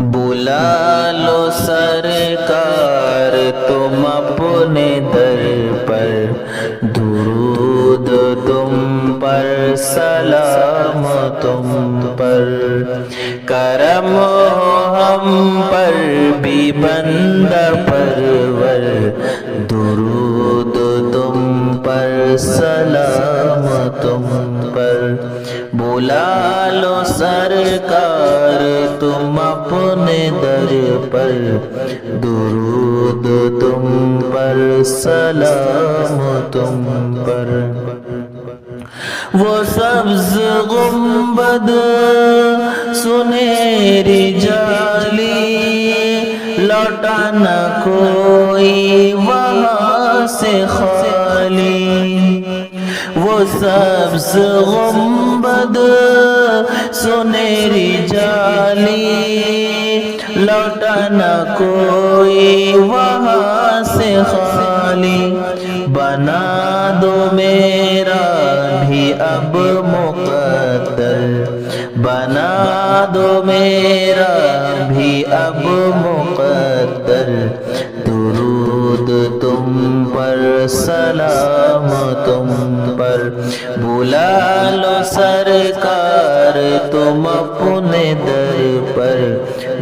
बुला लो सरकार तुम अपने दर पर, दुरूद तुम पर, सलाम तुम पर। करम हो हम पर भी बंदा परवर, दुरूद तुम पर, सलाम तुम पर। बुला लो सरकार तुम अपने दर पर, दुरूद तुम पर, सलाम तुम पर। वो सब्ज गुंबद सुनहरी जाली, लौटा न कोई वहाँ से खाली। वो सब्ज गुंबद सुनहरी जाली, लौटा न कोई वहाँ से खाली। बना दो मेरा भी अब मुक़द्दर, बना दो मेरा भी अब मुक़द्दर, दुरूद तुम पर, सलाम तुम पर। बुला लो सरकार तुम अपने दर पर,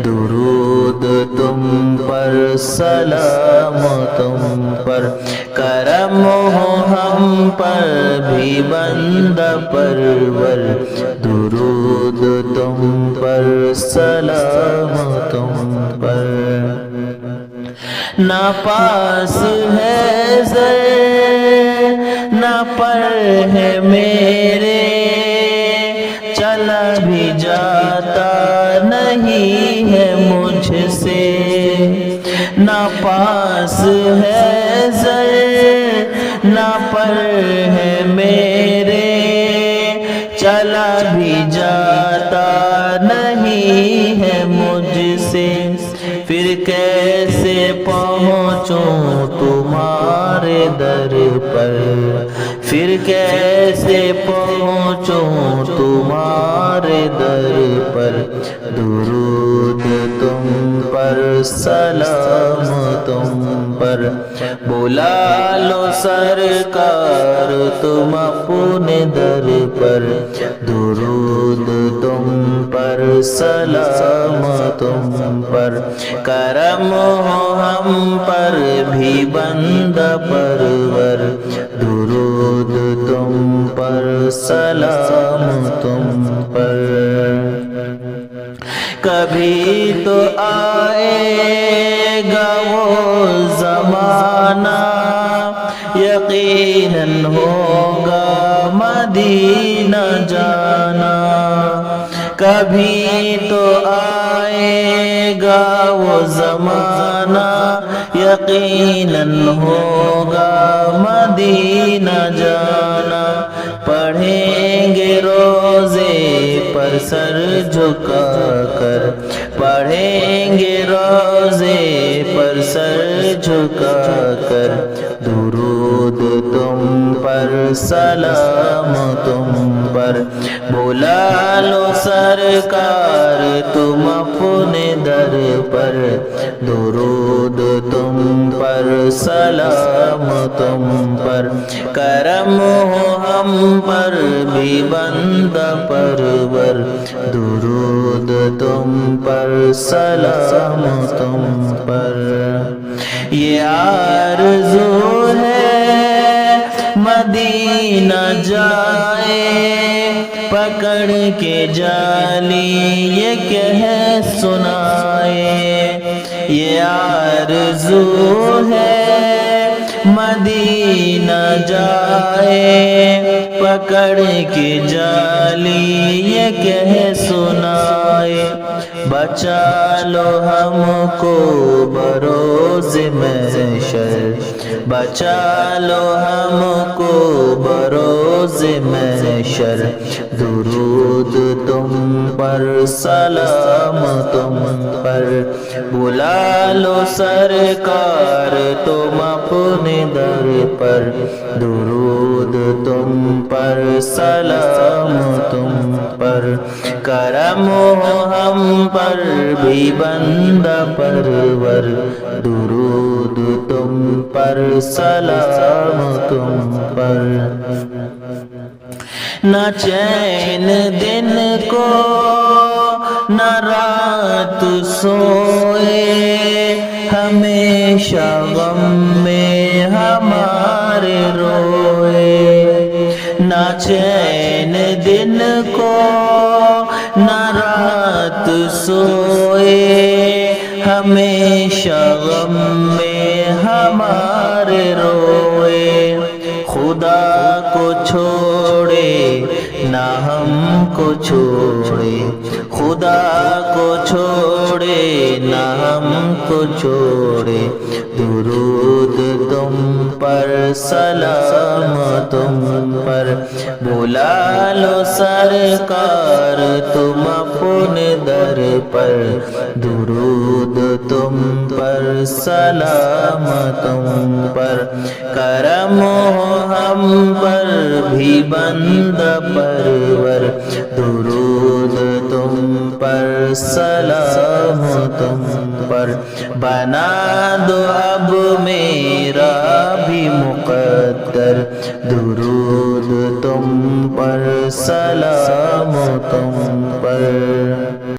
दुरूद तुम पर, सलाम तुम पर। करम हो हम पर भी बंदा परवर, दुरूद तुम पर, सलाम तुम पर। ना पास है ज़र ना पर है मेरे, चला भी जाता नहीं है मुझसे। ना पास है ज़र ना पर है मेरे, चला भी जाता नहीं है मुझसे। फिर कैसे पहुँचूं तुम्हारे दर पर, फिर कैसे पहुँचूं तुम्हारे दर पर, दुरूद तुम पर, सलाम तुम पर। बुला लो सरकार तुम अपने दर पर, दुरूद तुम पर, सलाम तुम पर। करम हो हम पर भी बंदा परवर, दुरूद तुम पर, सलाम तुम पर। कभी तो आएगा वो ज़माना, यकीनन होगा मदीना जाना। कभी तो आएगा वो ज़माना, यकीनन होगा मदीना जाना। पढ़ेंगे रोज़े पर सर झुका कर, पढ़ेंगे रोज़े पर सर झुका कर, दुरूद तुम पर, सलाम तुम पर। बुला लो सरकार तुम अपने दर पर, दुरूद तुम पर, सलाम तुम पर। करम हो हम पर भी बंदा परवर, दुरूद तुम पर, सलाम तुम पर। ये आरज़ू है मदीना जाए, पकड़ के जाली ये कह सुनाए। ये आरज़ू है मदीना जाए, पकड़ के जाली ये कह सुनाए। बचा लो हमको बरोज़े महशर, बचा लो हमको बरोज़े महशर, दुरूद तुम पर, सलाम तुम पर। बुला लो सरकार तुम अपने दर पर, दुरूद तुम पर, सलाम तुम पर। کرم ہو ہم پر بھی بندہ پرور، درود تم پر سلام تم پر۔ نہ چین دن کو نہ رات سوئے، ہمیشہ غم میں ہمارے روئے۔ نہ چین دن کو نہ رات سوئے، ہمیشہ غم میں ہمارے روئے۔ خدا کو چھوڑے نہ ہم کو چھوڑے، خدا کو چھوڑے نہ ہم کو چھوڑے، درود تم پر سلام تم پر۔ بلا لو سرکار تم اپنے در پر، درود تم پر سلام تم پر۔ کرم ہو ہم پر بھی بندہ پرور، درود تم پر سلام تم پر۔ بنا دو اب میرا بھی مقدر، درود تم پر سلام تم پر۔